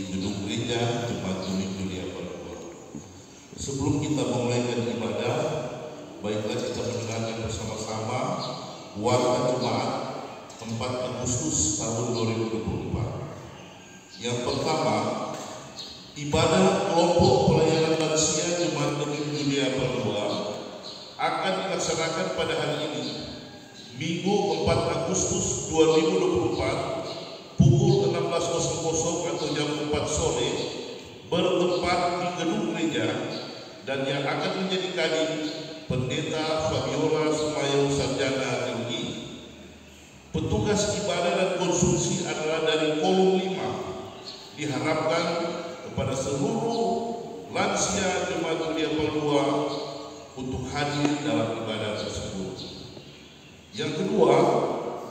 gedung gereja Jemaat Gemim Julia Palua. Sebelum kita memulaikan ibadah, baiklah kita mendengarkan bersama-sama warta Jemaat 4 Agustus tahun 2024. Yang pertama, ibadah kelompok pelayanan lansia Jemaat Gemim Julia Palua akan dilaksanakan pada hari ini, Minggu 4 Agustus 2024 pukul 16.00 atau jam 4 sore bertempat di gedung gereja, dan yang akan menjadi kadin Pendeta Fabiola Sumayo Sarjana LI. Petugas ibadah dan konsumsi adalah dari kolom 5. Diharapkan kepada seluruh lansia Jemaat Julia Palua untuk hadir dalam ibadah tersebut. Yang kedua,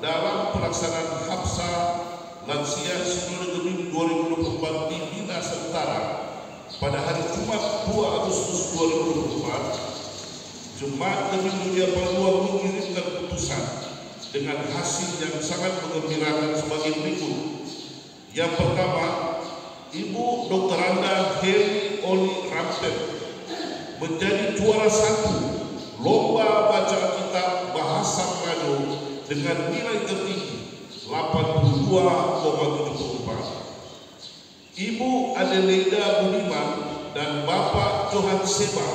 dalam pelaksanaan Hapsa Lansia Sinode Gemim 2024 di Bina Sentara pada hari Jumat 2 Agustus 2024, Jemaat Gemim Julia Palua mengirimkan putusan dengan hasil yang sangat menggembirakan sebagai berikut. Yang pertama, Ibu Dr. Anda Heli Oli Rampet menjadi juara 1 lomba baca kitab bahasa Manado dengan nilai tertinggi 82,74. Ibu Adelaida Budiman dan Bapak Johan Seba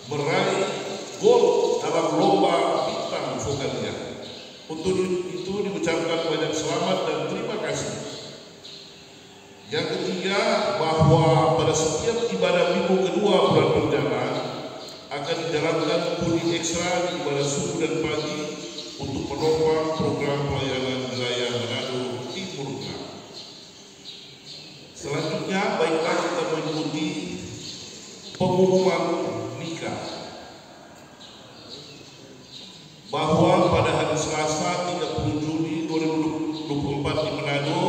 meraih gol dalam lomba bintang vokalia. Untuk itu diucapkan banyak selamat dan terima kasih. Yang ketiga, bahwa pada setiap ibadah minggu kedua bulan berjalan akan dijalankan pudi ekstra di ibadah subuh dan pagi untuk menopang program pelayanan wilayah Manado Timur Tengah. Selanjutnya, baiklah kita mengikuti pengumuman nikah. Bahwa pada hari Selasa 30 Juni 2024 di Manado,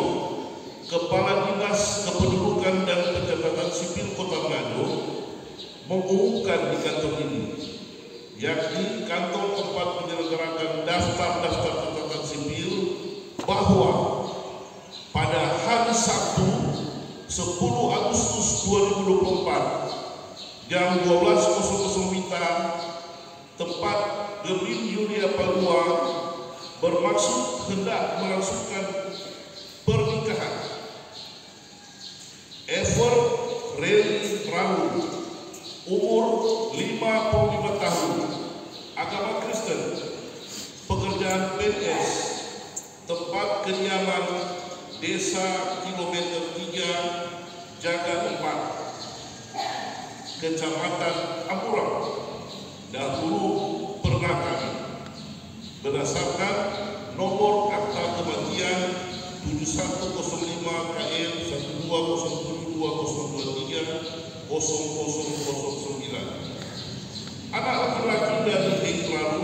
Kepala Dinas Kependudukan dan Pencatatan Sipil Kota Manado mengumumkan di kantor ini, yakni kantor tempat menyelenggarakan daftar-daftar catatan sipil, bahwa pada hari Sabtu 10 Agustus 2024 jam 12.00 WITA, tempat Gemim Julia Palua bermaksud hendak melangsungkan pernikahan Ever Reli Prabu, umur 55 tahun, agama Kristen, pekerjaan PNS, tempat kediaman Desa Kilometer 3, Jaga 4, Kecamatan Amurang, dahulu Pernakan, berdasarkan nomor akta kematian 7105 KL 12072023 0009. Anak laki-laki dari Henglaru,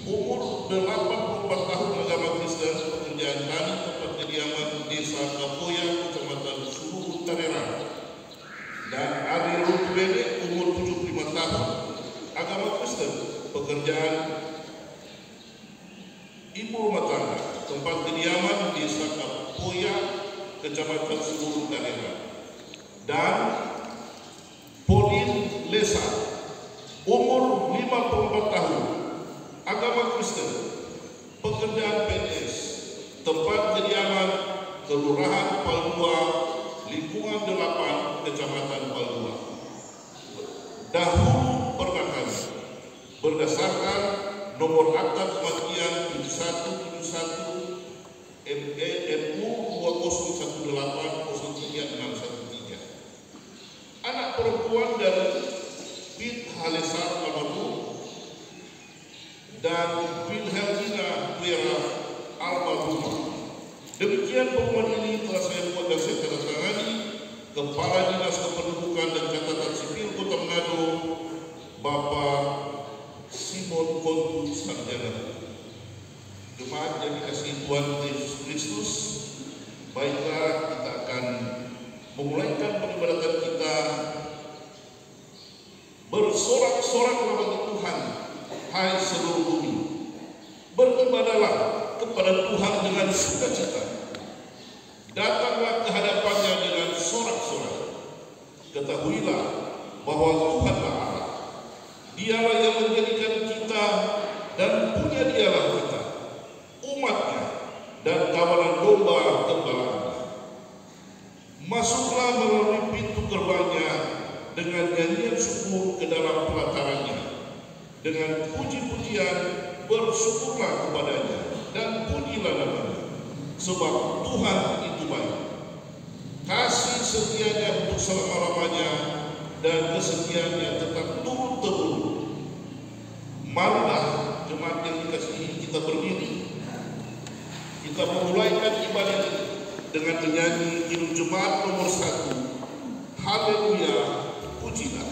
umur 84 tahun, agama Kristen, pekerjaan tani, tempat kediaman Desa Kapoya, Kecamatan Sulu Tarera. Dan Ari Rutwene, umur 75 tahun, agama Kristen, pekerjaan ibu rumah tangga, tempat kediaman Desa Kapoya, Kecamatan Sulu Tarera. Dan Polin Lesa, umur 54 tahun, agama Kristen, pekerjaan PNS, tempat kediaman Kelurahan Palua, Lingkungan 8, Kecamatan Palua, dahulu Pernakan, berdasarkan nomor akta kematian 7171 ME-NU 2018036113. Anak perempuan dari Bit Halesar Almarhum dan Wilhelmina Vera Almarhumah. Demikian pengumuman ini telah saya buat dan saya tandatangani. Kepala Dinas Kependudukan dan Catatan Sipil Kota Manado, Bapak Simon Kontu Sarjana. Jemaat yang dikasihi Tuhan Yesus Kristus, baiklah kita akan memulaikan peribadatan kita bersorak-sorak kepada Tuhan. Hai seluruh bumi, beribadahlah kepada Tuhan dengan sukacita. Datanglah ke hadapannya dengan Masuklah melalui pintu gerbangnya dengan nyanyian syukur ke dalam pelatarannya. Dengan puji-pujian bersyukurlah kepadanya dan pujilah namanya, sebab Tuhan itu baik. Kasih setianya untuk selama-lamanya dan kesetiaannya tetap turun-temurun. Marilah jemaat yang dikasihi, kita berdiri. Kita memulaikan ibadah ini dengan menyanyi himne jemaat nomor 1. Haleluya, pujilah.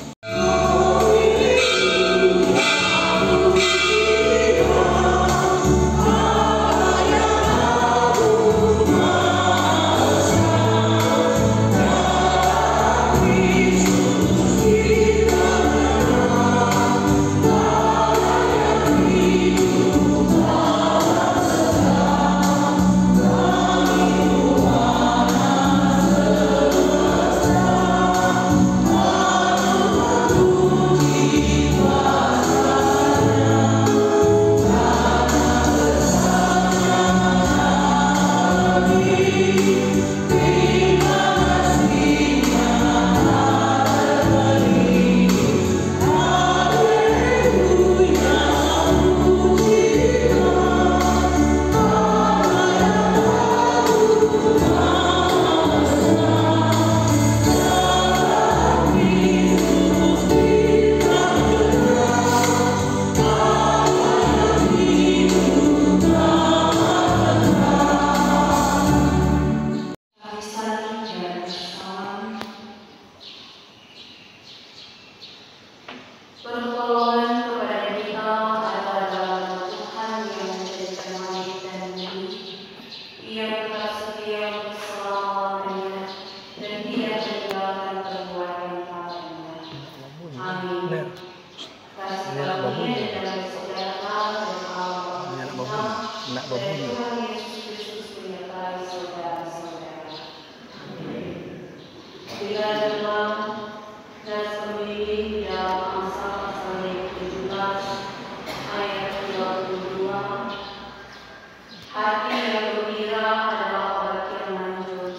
Hati yang gembira adalah obat yang manjur,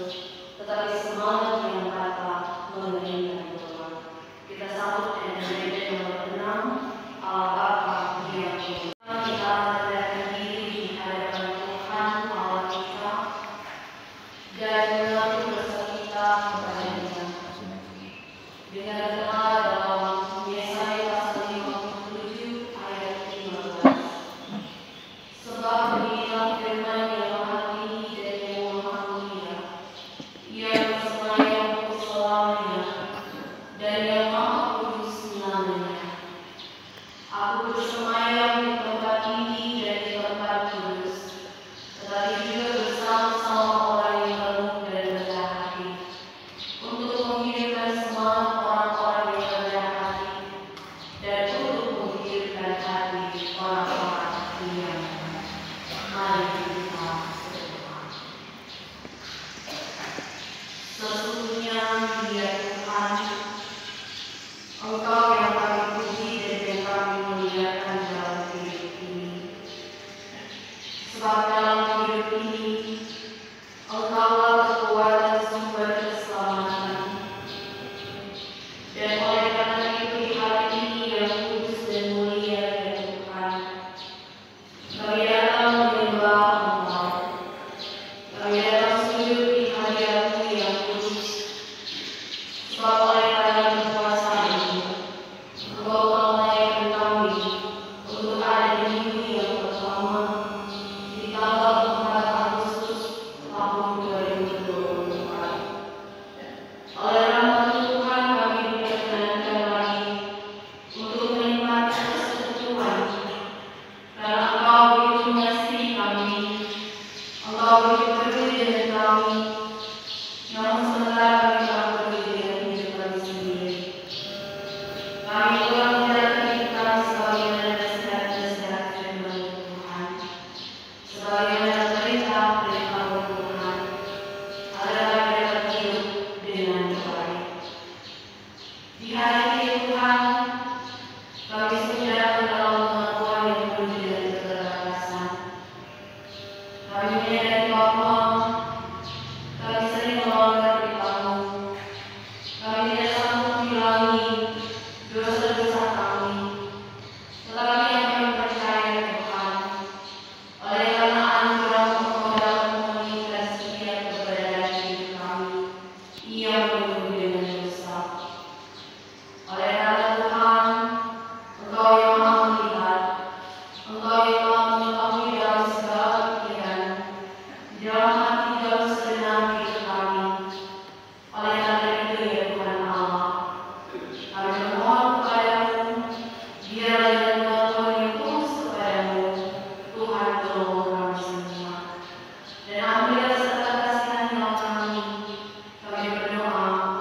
tetapi semangat yang patah mengerikan doa. Kita sambut dengan gereja nomor 6, Allah Bapa yang Kita merendahkan diri di hadapan Tuhan Allah kita dan mengaku dosa kita kepada-Nya. Ia menuduh dengan dosa. Oleh karena Tuhan, Engkau yang Maha melihat, Engkau yang Maha mengetahui dalam segala pikiran, di dalam hati dalam segenap hidup kami. Oleh karena itu ya Tuhan Allah, kami memohon kepadamu, biarlah dengan bantuan yang tulus kepadamu, Tuhan tolong kami semua. Dan ambillah serta kasihan kami berdoa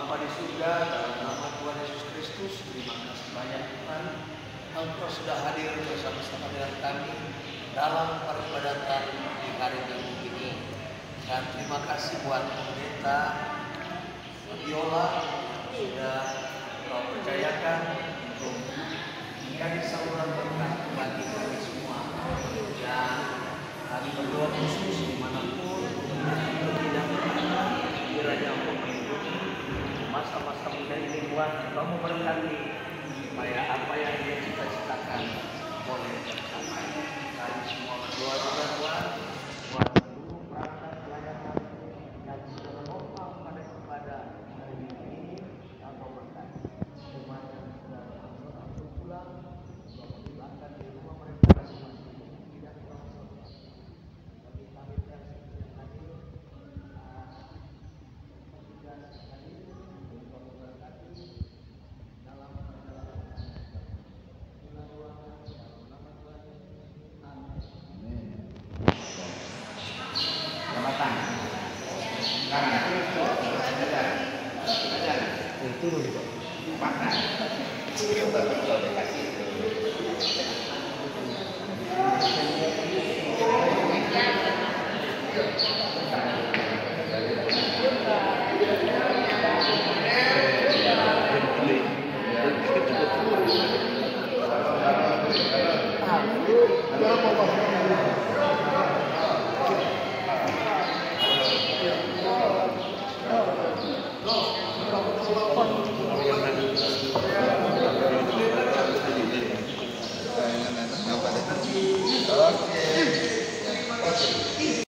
Bapa di surga, dalam nama Tuhan Yesus Kristus, terima kasih banyak Tuhan. Engkau sudah hadir bersama-sama dengan kami dalam peribadatan di hari Minggu ini. Dan terima kasih buat pendeta Biola sudah Kau percayakan untuk menjadi saluran berkat bagi kami semua. Dan kami berdoa khusus dimanapun kita tidak berada, kiranya Engkau melindungi masa-masa muda ini Tuhan. Engkau memberkati supaya apa yang dia cita-citakan boleh tercapai. Kami semua berdoa juga Tuhan buat seluruh perangkat pelayanan yang sudah normal pada ibadah hari ini. Engkau berkati jemaat yang sudah pulang, Engkau memulangkan di rumah mereka masing-masing tidak terlalu bagi kami yang hadir Itu